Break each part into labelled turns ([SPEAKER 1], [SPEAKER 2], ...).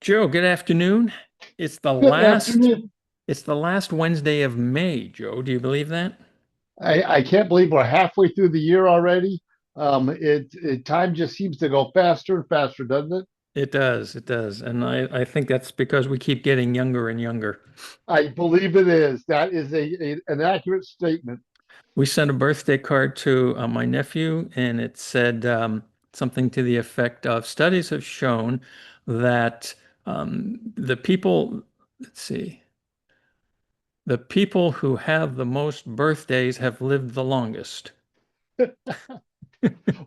[SPEAKER 1] Joe, good afternoon. It's the
[SPEAKER 2] Good
[SPEAKER 1] last
[SPEAKER 2] afternoon.
[SPEAKER 1] it's the last Wednesday of May, Joe. Do you believe that?
[SPEAKER 2] I can't believe we're halfway through the year already. Time just seems to go faster and faster, doesn't it?
[SPEAKER 1] It does, it does. And I think that's because we keep getting younger and younger.
[SPEAKER 2] I believe it is. That is an accurate statement.
[SPEAKER 1] We sent a birthday card to my nephew, and it said something to the effect of studies have shown that the people, let's see, the people who have the most birthdays have lived the longest.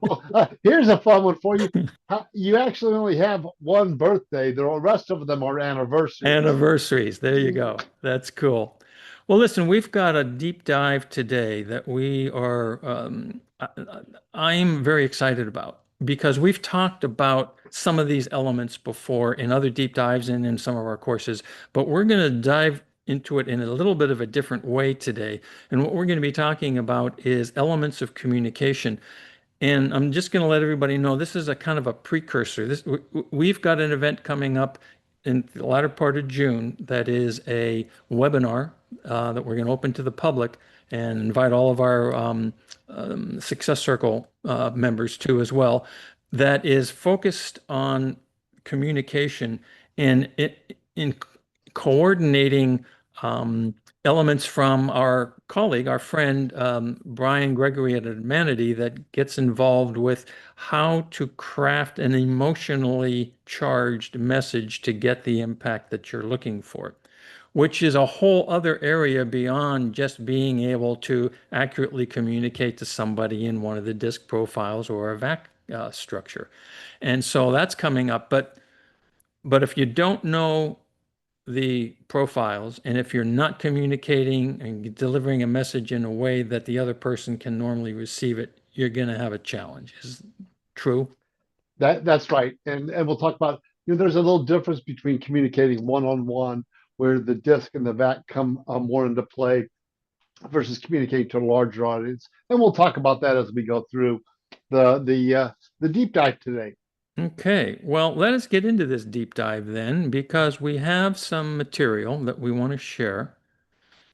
[SPEAKER 2] Well, here's a fun one for you. You actually only have one birthday. The rest of them are anniversaries.
[SPEAKER 1] Anniversaries. There you go. That's cool. Well, listen, we've got a deep dive today that we are, I'm very excited about because we've talked about some of these elements before in other deep dives and in some of our courses, but we're going to dive into it in a little bit of a different way today. And what we're going to be talking about is elements of communication. And I'm just going to let everybody know this is a kind of a precursor. We've got an event coming up in the latter part of June that is a webinar that we're going to open to the public and invite all of our Success Circle members to as well. That is focused on communication and in coordinating elements from our colleague, our friend Brian Gregory at Humanity that gets involved with how to craft an emotionally charged message to get the impact that you're looking for, which is a whole other area beyond just being able to accurately communicate to somebody in one of the disk profiles or a VAC structure. And so that's coming up. But if you don't know the profiles, and if you're not communicating and delivering a message in a way that the other person can normally receive it, you're going to have a challenge. Is true?
[SPEAKER 2] That's right. And we'll talk about, there's a little difference between communicating one on one, where the disc and the VAC come more into play, versus communicating to a larger audience. And we'll talk about that as we go through the deep dive today.
[SPEAKER 1] Okay, well, let us get into this deep dive then, because we have some material that we want to share.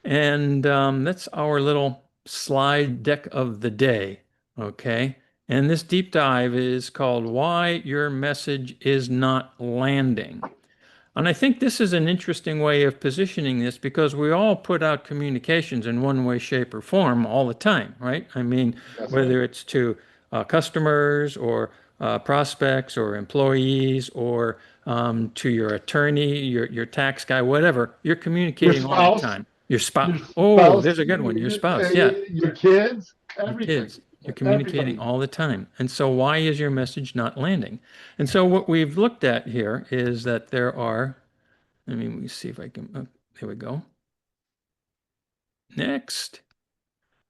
[SPEAKER 1] And that's our little slide deck of the day. Okay. And this deep dive is called Why Your Message Is Not Landing. And I think this is an interesting way of positioning this because we all put out communications in one way, shape, or form all the time, right? I mean,
[SPEAKER 2] That's right.
[SPEAKER 1] whether it's to customers or prospects or employees or to your attorney, your tax guy, whatever, you're
[SPEAKER 2] Your
[SPEAKER 1] communicating all the
[SPEAKER 2] spouse,
[SPEAKER 1] time. Your spouse.
[SPEAKER 2] your
[SPEAKER 1] Oh,
[SPEAKER 2] spouse,
[SPEAKER 1] there's a good one. Your spouse. Yeah.
[SPEAKER 2] your kids,
[SPEAKER 1] Your
[SPEAKER 2] everything,
[SPEAKER 1] kids. You're communicating
[SPEAKER 2] everybody.
[SPEAKER 1] all the time. And so why is your message not landing? And so what we've looked at here is that there are, let me see if I can, oh, there we go. Next.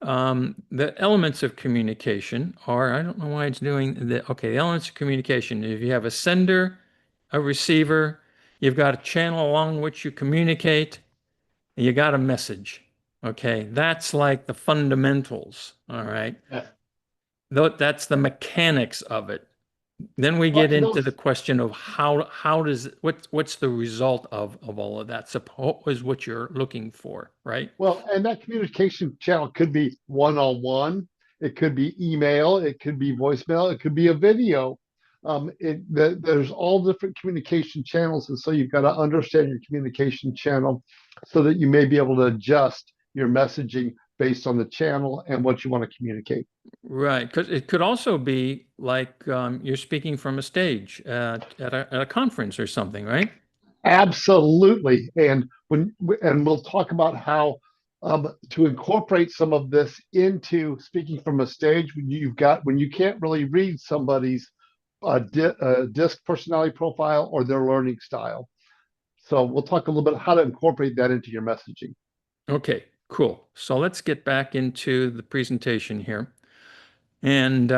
[SPEAKER 1] The elements of communication are, I don't know why it's doing the, okay, the elements of communication. If you have a sender, a receiver, you've got a channel along which you communicate, and you got a message. Okay, that's like the fundamentals. All right.
[SPEAKER 2] Yeah.
[SPEAKER 1] That's the mechanics of it. Then we
[SPEAKER 2] Well,
[SPEAKER 1] get into the question of how does what's the result of all of that? Suppose what you're looking for, right?
[SPEAKER 2] and that communication channel could be one on one. It could be email. It could be voicemail. It could be a video. There's all different communication channels, and so you've got to understand your communication channel so that you may be able to adjust your messaging based on the channel and what you want to communicate.
[SPEAKER 1] Right, because it could also be like you're speaking from a stage at a conference or something, right?
[SPEAKER 2] Absolutely. And we'll talk about how to incorporate some of this into speaking from a stage when you can't really read somebody's disc personality profile or their learning style. So we'll talk a little bit how to incorporate that into your messaging.
[SPEAKER 1] Okay, cool. So let's get back into the presentation here. And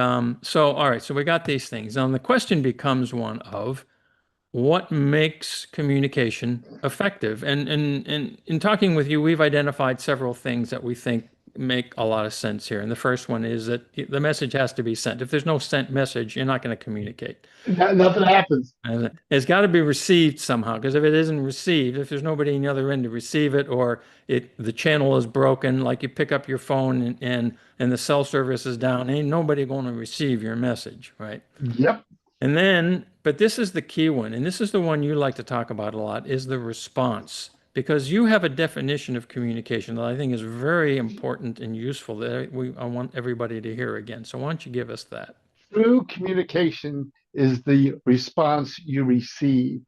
[SPEAKER 1] so, all right, so we got these things. Now the question becomes one of what makes communication effective? And in talking with you, we've identified several things that we think make a lot of sense here. And the first one is that the message has to be sent. If there's no sent message, you're not going to communicate.
[SPEAKER 2] Nothing happens.
[SPEAKER 1] And it's got to be received somehow, because if it isn't received, if there's nobody on the other end to receive it, or the channel is broken, like you pick up your phone and the cell service is down, ain't nobody going to receive your message, right?
[SPEAKER 2] Yep.
[SPEAKER 1] And then, but this is the key one, and this is the one you like to talk about a lot, is the response. Because you have a definition of communication that I think is very important and useful that I want everybody to hear again. So why don't you give us that?
[SPEAKER 2] True communication is the response you receive.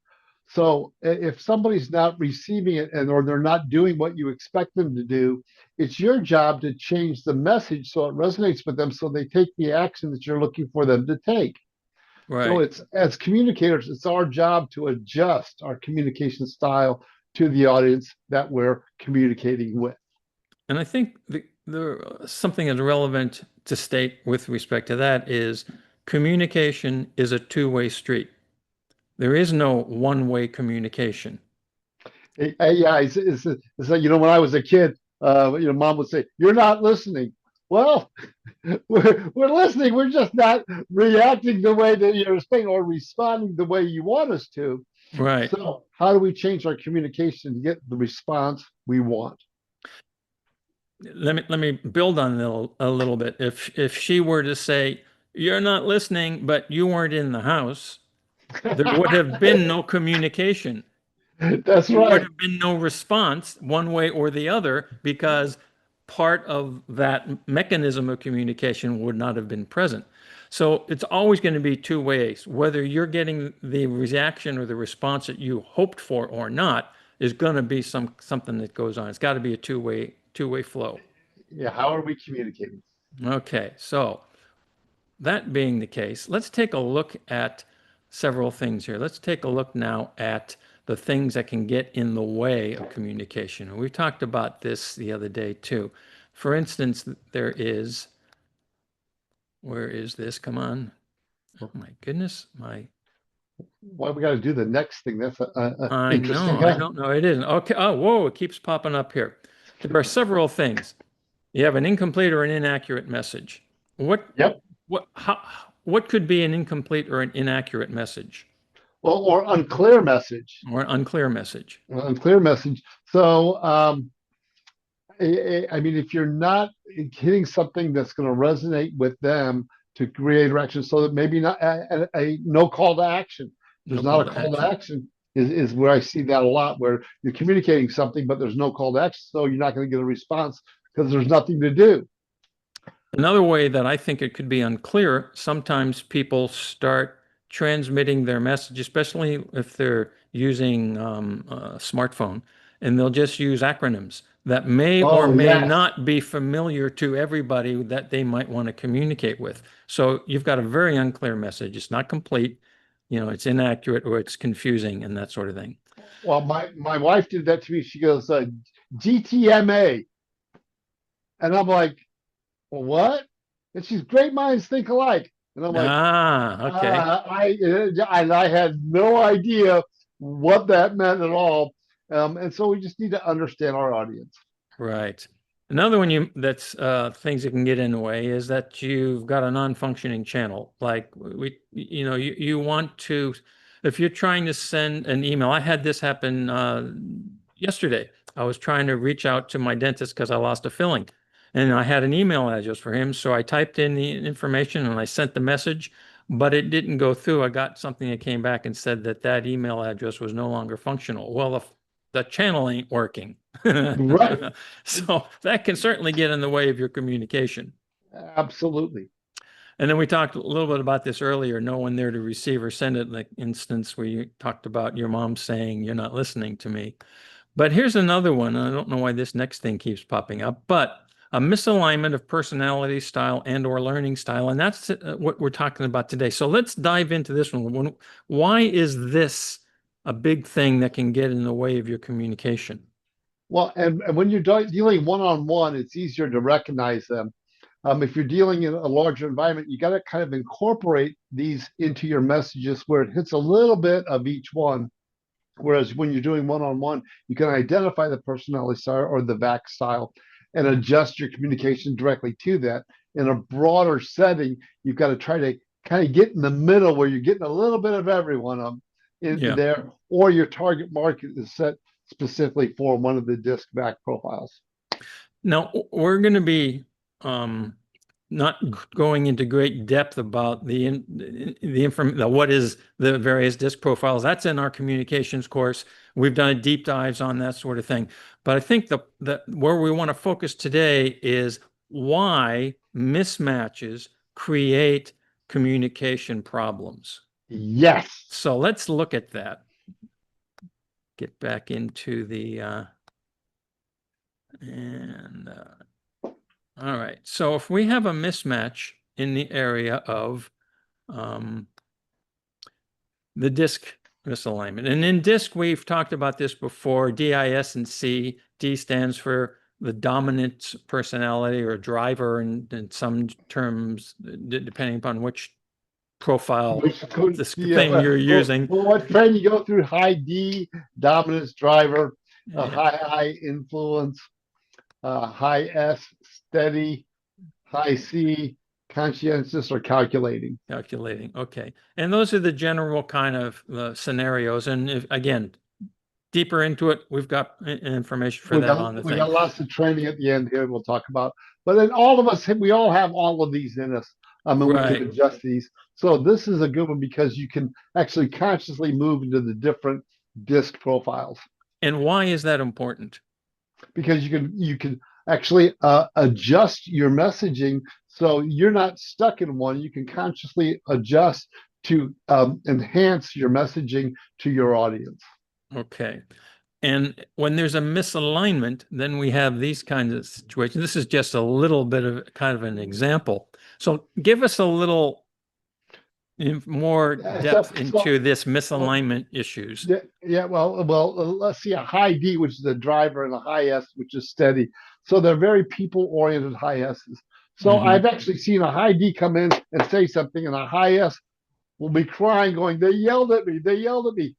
[SPEAKER 2] So if somebody's not receiving it and or they're not doing what you expect them to do, it's your job to change the message so it resonates with them so they take the action that you're looking for them to take. So
[SPEAKER 1] Right.
[SPEAKER 2] it's as communicators, it's our job to adjust our communication style to the audience that we're communicating with.
[SPEAKER 1] And I think something that's relevant to state with respect to that is communication is a two-way street. There is no one-way communication.
[SPEAKER 2] Yeah, it's like, when I was a kid, mom would say, "You're not listening." Well, we're listening. We're just not reacting the way that you're saying or responding the way you want us to.
[SPEAKER 1] Right.
[SPEAKER 2] So, how do we change our communication to get the response we want?
[SPEAKER 1] Let me build on it a little bit. If she were to say, "You're not listening, but you weren't in the house," there would have been no communication.
[SPEAKER 2] That's
[SPEAKER 1] There would
[SPEAKER 2] right.
[SPEAKER 1] have been no response one way or the other because part of that mechanism of communication would not have been present. So it's always going to be two ways. Whether you're getting the reaction or the response that you hoped for or not is going to be something that goes on. It's got to be a two-way flow.
[SPEAKER 2] Yeah. How are we communicating?
[SPEAKER 1] Okay, so that being the case, let's take a look at several things here. Let's take a look now at the things that can get in the way of communication. And we talked about this the other day too. For instance, where is this? Come on. Oh my goodness,
[SPEAKER 2] Why we got to do the next thing? That's
[SPEAKER 1] I know,
[SPEAKER 2] interesting,
[SPEAKER 1] I
[SPEAKER 2] huh?
[SPEAKER 1] don't know. It isn't. Okay. Oh, whoa, it keeps popping up here. There are several things. You have an incomplete or an inaccurate message. What,
[SPEAKER 2] Yep.
[SPEAKER 1] what could be an incomplete or an inaccurate message
[SPEAKER 2] Well, or unclear message.
[SPEAKER 1] or an unclear message?
[SPEAKER 2] Unclear message. So, I mean, if you're not hitting something that's going to resonate with them to create interaction, so that maybe not a no call to action.
[SPEAKER 1] No
[SPEAKER 2] There's not
[SPEAKER 1] call
[SPEAKER 2] a
[SPEAKER 1] to
[SPEAKER 2] call to
[SPEAKER 1] action.
[SPEAKER 2] action is where I see that a lot, where you're communicating something, but there's no call to action, so you're not going to get a response because there's nothing to do.
[SPEAKER 1] Another way that I think it could be unclear, sometimes people start transmitting their message, especially if they're using a smartphone, and they'll just use acronyms that may or
[SPEAKER 2] Oh
[SPEAKER 1] may
[SPEAKER 2] yes.
[SPEAKER 1] not be familiar to everybody that they might want to communicate with. So you've got a very unclear message. It's not complete, it's inaccurate or it's confusing and that sort of thing.
[SPEAKER 2] Well, my wife did that to me. She goes, GTMA, and I'm like, well, what? And she's great minds think alike, and I'm like,
[SPEAKER 1] Ah, okay.
[SPEAKER 2] I had no idea what that meant at all. And so we just need to understand our audience.
[SPEAKER 1] Right. Another one that's things that can get in the way is that you've got a non-functioning channel. Like you want to, if you're trying to send an email, I had this happen yesterday. I was trying to reach out to my dentist because I lost a filling, and I had an email address for him. So I typed in the information and I sent the message, but it didn't go through. I got something that came back and said that that email address was no longer functional. Well, the channel ain't working.
[SPEAKER 2] Right.
[SPEAKER 1] So that can certainly get in the way of your communication.
[SPEAKER 2] Absolutely.
[SPEAKER 1] And then we talked a little bit about this earlier, no one there to receive or send it, like instance where you talked about your mom saying, "You're not listening to me." But here's another one. I don't know why this next thing keeps popping up, but a misalignment of personality style and or learning style. And that's what we're talking about today. So let's dive into this one. Why is this a big thing that can get in the way of your communication?
[SPEAKER 2] Well, and when you're dealing one on one, it's easier to recognize them. If you're dealing in a larger environment, you got to kind of incorporate these into your messages where it hits a little bit of each one. Whereas when you're doing one on one, you can identify the personality style or the VAC style. and adjust your communication directly to that. In a broader setting, you've got to try to kind of get in the middle where you're getting a little bit of everyone in
[SPEAKER 1] Yeah.
[SPEAKER 2] there, or your target market is set specifically for one of the disk back profiles.
[SPEAKER 1] Now, we're going to be not going into great depth about what is the various disk profiles. That's in our communications course. We've done deep dives on that sort of thing. But I think the where we want to focus today is why mismatches create communication problems.
[SPEAKER 2] Yes.
[SPEAKER 1] So let's look at that. Get back into the and all right. So if we have a mismatch in the area of the disk misalignment, and in disk, we've talked about this before, DIS and C. D stands for the dominant personality or driver in some terms, depending upon which profile
[SPEAKER 2] Which could,
[SPEAKER 1] this
[SPEAKER 2] yeah,
[SPEAKER 1] thing you're using.
[SPEAKER 2] what trend you go through? High D, dominance driver,
[SPEAKER 1] Yeah,
[SPEAKER 2] high I, influence, high S, steady, high C, conscientious or calculating.
[SPEAKER 1] calculating. Okay. And those are the general kind of scenarios. And again, deeper into it, we've got information for that on the
[SPEAKER 2] We
[SPEAKER 1] thing.
[SPEAKER 2] got lots of training at the end here. We'll talk about, but then all of us, we all have all of these in us. And we can
[SPEAKER 1] Right.
[SPEAKER 2] adjust these. So this is a good one because you can actually consciously move into the different disk profiles
[SPEAKER 1] And why is that important?
[SPEAKER 2] because you can actually adjust your messaging so you're not stuck in one. You can consciously adjust to enhance your messaging to your audience.
[SPEAKER 1] Okay. And when there's a misalignment, then we have these kinds of situations. This is just a little bit of kind of an example. So give us a little more
[SPEAKER 2] So,
[SPEAKER 1] depth
[SPEAKER 2] so
[SPEAKER 1] into this
[SPEAKER 2] well,
[SPEAKER 1] misalignment issues.
[SPEAKER 2] yeah, yeah. Let's see a high D, which is the driver, and a high S, which is steady. So they're very people-oriented high S's. So
[SPEAKER 1] Hmm.
[SPEAKER 2] I've actually seen a high D come in and say something, and a high S will be crying, going, "They yelled at me! They yelled at me!"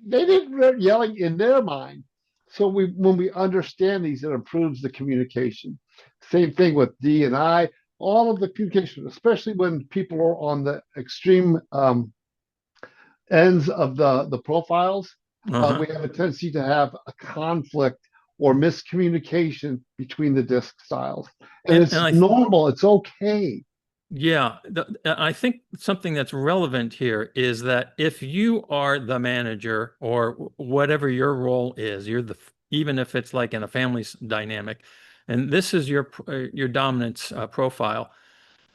[SPEAKER 2] They didn't yelling in their mind. So when we understand these, it improves the communication. Same thing with D and I. All of the communication, especially when people are on the extreme ends of the profiles,
[SPEAKER 1] Uh-huh.
[SPEAKER 2] we have a tendency to have a conflict or miscommunication between the disk styles, and
[SPEAKER 1] And
[SPEAKER 2] it's normal. It's okay.
[SPEAKER 1] yeah, I think something that's relevant here is that if you are the manager or whatever your role is, even if it's like in a family dynamic, and this is your dominance profile,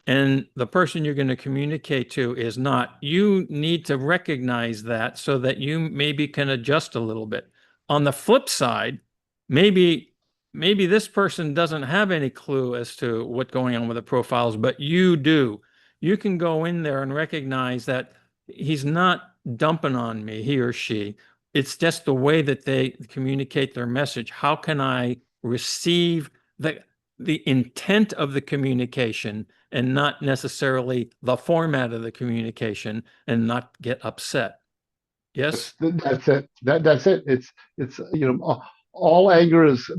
[SPEAKER 1] and the person you're going to communicate to is not, you need to recognize that so that you maybe can adjust a little bit. On the flip side, maybe this person doesn't have any clue as to what's going on with the profiles, but you do. You can go in there and recognize that he's not dumping on me, he or she. It's just the way that they communicate their message. How can I receive the intent of the communication and not necessarily the format of the communication and not get upset? Yes,
[SPEAKER 2] That's it. That's it. It's all anger is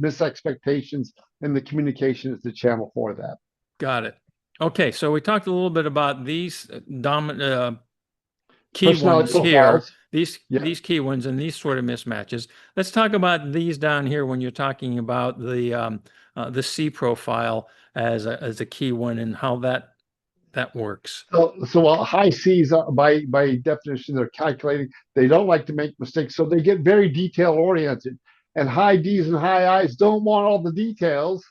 [SPEAKER 2] misexpectations, and the communication is the channel for that.
[SPEAKER 1] got it. Okay, so we talked a little bit about these dominant key
[SPEAKER 2] Personality
[SPEAKER 1] ones here,
[SPEAKER 2] profiles.
[SPEAKER 1] these
[SPEAKER 2] Yeah.
[SPEAKER 1] key ones and these sort of mismatches. Let's talk about these down here when you're talking about the C profile as a key one and how that works.
[SPEAKER 2] So while high C's by definition they're calculating, they don't like to make mistakes, so they get very detail oriented. And high D's and high I's don't want all the details;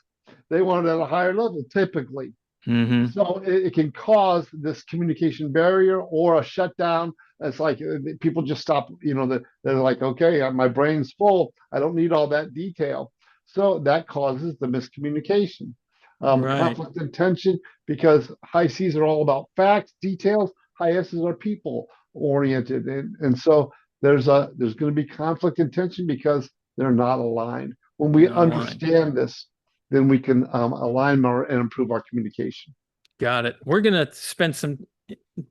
[SPEAKER 2] they want it at a higher level, typically.
[SPEAKER 1] Hmm.
[SPEAKER 2] So it can cause this communication barrier or a shutdown. It's like people just stop, they're like, okay, my brain's full. I don't need all that detail. So that causes the miscommunication.
[SPEAKER 1] Right.
[SPEAKER 2] Conflict and tension because high C's are all about facts, details. High S's are people oriented. And so there's going to be conflict and tension because they're not aligned. When we
[SPEAKER 1] Not aligned.
[SPEAKER 2] understand this, then we can align more and improve our communication.
[SPEAKER 1] Got it. We're going to spend some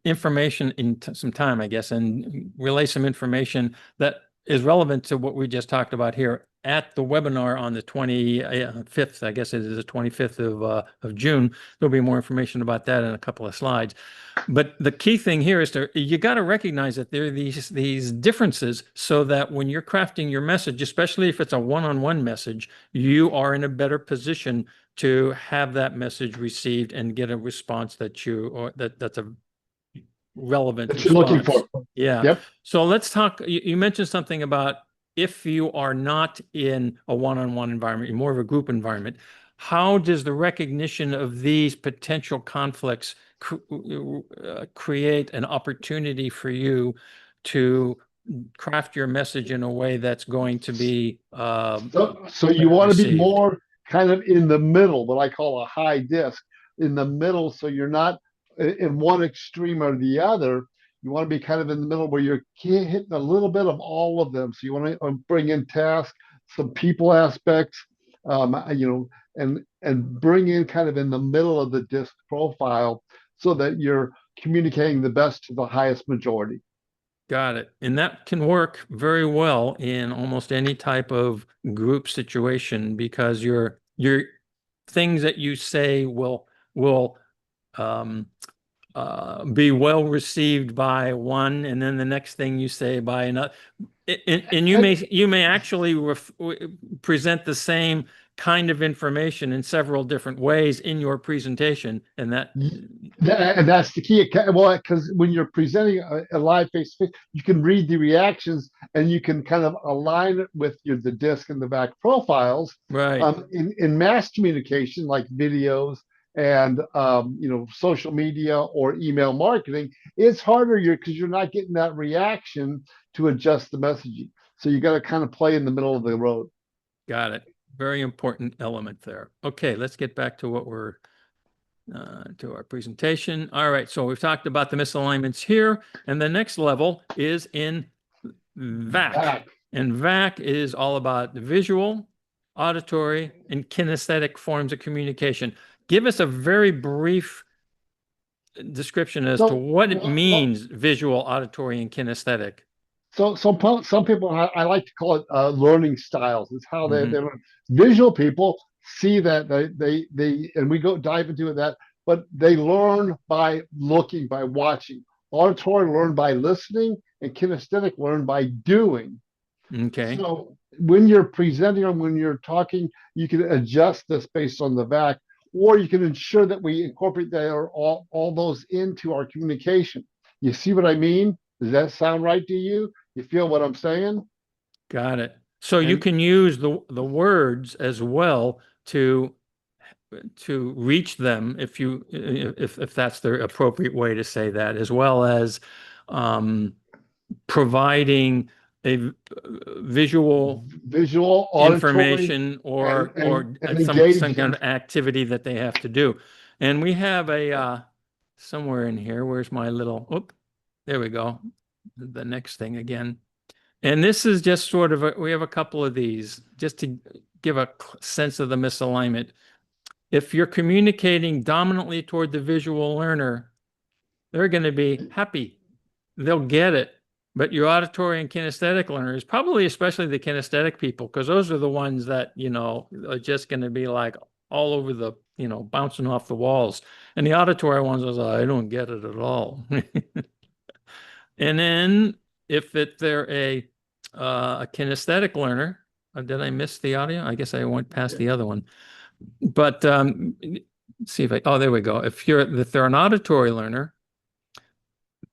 [SPEAKER 1] information in some time, I guess, and relay some information that is relevant to what we just talked about here at the webinar on the 25th, I guess it is the 25th of June. There'll be more information about that in a couple of slides. But the key thing here is you got to recognize that there are these differences so that when you're crafting your message, especially if it's a one-on-one message, you are in a better position to have that message received and get a response that's a relevant
[SPEAKER 2] That you're looking
[SPEAKER 1] response.
[SPEAKER 2] for.
[SPEAKER 1] Yeah.
[SPEAKER 2] Yep.
[SPEAKER 1] So let's talk. You mentioned something about if you are not in a one-on-one environment, you're more of a group environment. How does the recognition of these potential conflicts create an opportunity for you to craft your message in a way that's going to be
[SPEAKER 2] So you
[SPEAKER 1] better
[SPEAKER 2] want to be
[SPEAKER 1] received?
[SPEAKER 2] more kind of in the middle, what I call a high disk, in the middle. So you're not in one extreme or the other. You want to be kind of in the middle where you're hitting a little bit of all of them. So you want to bring in tasks, some people aspects, and bring in kind of in the middle of the disk profile so that you're communicating the best to the highest majority.
[SPEAKER 1] Got it. And that can work very well in almost any type of group situation because your things that you say will um, be well received by one, and then the next thing you say by another. And you may actually present the same kind of information in several different ways in your presentation, and that
[SPEAKER 2] And that's the key. Well, because when you're presenting a live face to face, you can read the reactions and you can kind of align it with the disc and the back profiles.
[SPEAKER 1] right.
[SPEAKER 2] In mass communication, like videos and social media or email marketing, it's harder because you're not getting that reaction to adjust the messaging. So you got to kind of play in the middle of the road.
[SPEAKER 1] Got it. Very important element there. Okay, let's get back to what we're to our presentation. All right, so we've talked about the misalignments here, and the next level is in VAC.
[SPEAKER 2] Back.
[SPEAKER 1] And VAC is all about the visual, auditory, and kinesthetic forms of communication. Give us a very brief description as to
[SPEAKER 2] So,
[SPEAKER 1] what it
[SPEAKER 2] well,
[SPEAKER 1] means, visual, auditory, and kinesthetic.
[SPEAKER 2] some people I like to call it learning styles. It's how they
[SPEAKER 1] Hmm.
[SPEAKER 2] learn. Visual people see that and we go dive into that, but they learn by looking, by watching. Auditory learn by listening, and kinesthetic learn by doing.
[SPEAKER 1] Okay,
[SPEAKER 2] So when you're presenting or when you're talking, you can adjust this based on the VAC, or you can ensure that we incorporate that or all those into our communication. You see what I mean? Does that sound right to you? You feel what I'm saying?
[SPEAKER 1] got it. So you
[SPEAKER 2] And
[SPEAKER 1] can use the words as well to reach them if that's the appropriate way to say that, as well as um, providing a visual
[SPEAKER 2] visual, auditory,
[SPEAKER 1] information
[SPEAKER 2] and
[SPEAKER 1] or some kind
[SPEAKER 2] engaging.
[SPEAKER 1] of activity that they have to do. And we have a somewhere in here. Where's my little? Oh, there we go. The next thing again. And this is just sort of we have a couple of these just to give a sense of the misalignment. If you're communicating dominantly toward the visual learner, they're going to be happy. They'll get it. But your auditory and kinesthetic learners, probably especially the kinesthetic people, because those are the ones that, are just going to be like all over bouncing off the walls. And the auditory ones are like, I don't get it at all. And then if they're a kinesthetic learner, did I miss the audio? I guess I went past the other one. But let's see if oh, there we go. If they're an auditory learner,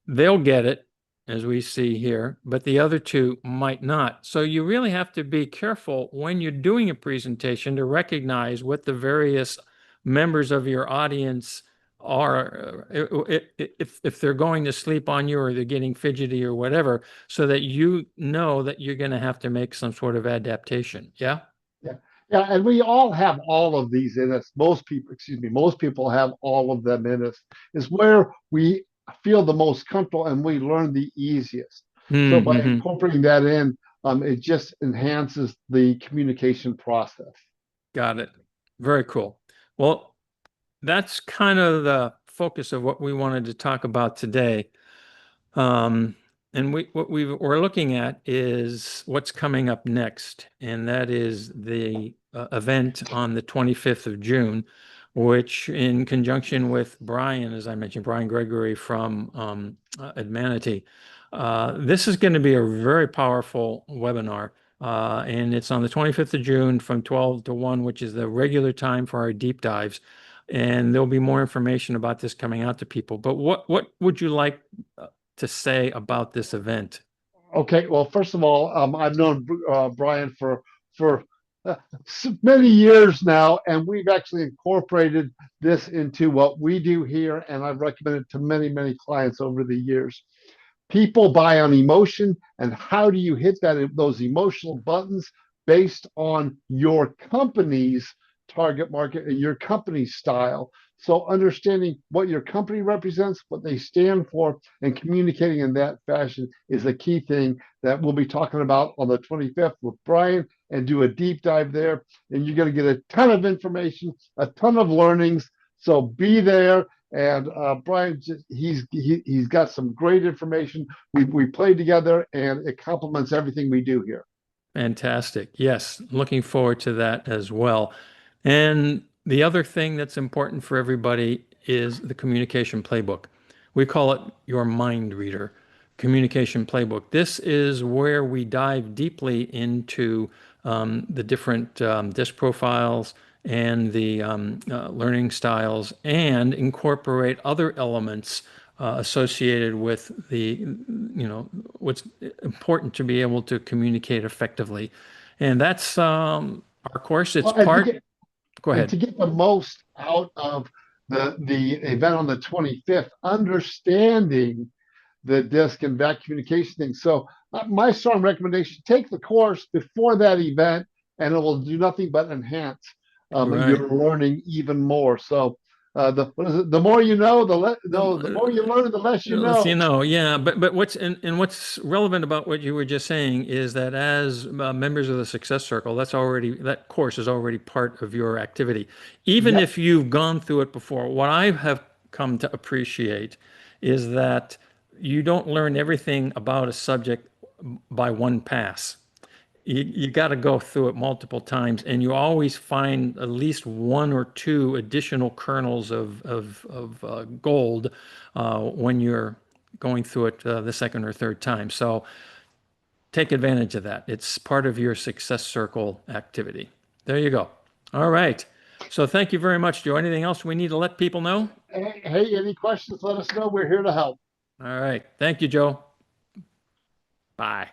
[SPEAKER 1] they'll get it, as we see here, but the other two might not. So you really have to be careful when you're doing a presentation to recognize what the various members of your audience are, if they're going to sleep on you or they're getting fidgety or whatever, so that you know that you're going to have to make some sort of adaptation. Yeah.
[SPEAKER 2] Yeah. Yeah, and we all have all of these in us. Most people have all of them in us. Is where we feel the most comfortable and we learn the easiest. So by
[SPEAKER 1] Mm-hmm.
[SPEAKER 2] incorporating that in, it just enhances the communication process.
[SPEAKER 1] Got it. Very cool. Well, that's kind of the focus of what we wanted to talk about today. Um, And we're looking at is what's coming up next, and that is the event on the 25th of June, which in conjunction with Brian, as I mentioned, Brian Gregory from Admanity, this is going to be a very powerful webinar. And it's on the 25th of June from 12 to 1, which is the regular time for our deep dives. And there'll be more information about this coming out to people. But what would you like to say about this event?
[SPEAKER 2] Okay, well, first of all, I've known Brian for uh, many years now, and we've actually incorporated this into what we do here, and I've recommended to many clients over the years. People buy on emotion, and how do you hit those emotional buttons based on your company's target market and your company's style? So understanding what your company represents, what they stand for, and communicating in that fashion is a key thing that we'll be talking about on the 25th with Brian, and do a deep dive there. And you're going to get a ton of information, a ton of learnings. So be there. And Brian, he's got some great information. We played together, and it complements everything we do here.
[SPEAKER 1] Fantastic. Yes, looking forward to that as well. And the other thing that's important for everybody is the communication playbook. We call it your mind reader communication playbook. This is where we dive deeply into the different disc profiles and the learning styles and incorporate other elements associated with what's important to be able to communicate effectively. And that's our course. It's
[SPEAKER 2] Well, and to
[SPEAKER 1] part,
[SPEAKER 2] get
[SPEAKER 1] go
[SPEAKER 2] and
[SPEAKER 1] ahead.
[SPEAKER 2] to get the most out of the event on the 25th, understanding the disk and back communication thing. So my strong recommendation: take the course before that event, and it will do nothing but enhance
[SPEAKER 1] Right.
[SPEAKER 2] your learning even more. So the what is it? The more you know, the more you learn, the less you
[SPEAKER 1] Let's see,
[SPEAKER 2] know.
[SPEAKER 1] no, yeah, but what's relevant about what you were just saying is that as members of the Success Circle, that course is already part of your activity, even
[SPEAKER 2] Yep.
[SPEAKER 1] if you've gone through it before. What I have come to appreciate is that you don't learn everything about a subject by one pass. You got to go through it multiple times, and you always find at least one or two additional kernels of gold when you're going through it the second or third time. So take advantage of that. It's part of your Success Circle activity. There you go. All right. So thank you very much, Joe. Anything else we need to let people know?
[SPEAKER 2] Hey, any questions? Let us know. We're here to help.
[SPEAKER 1] All right. Thank you, Joe. Bye.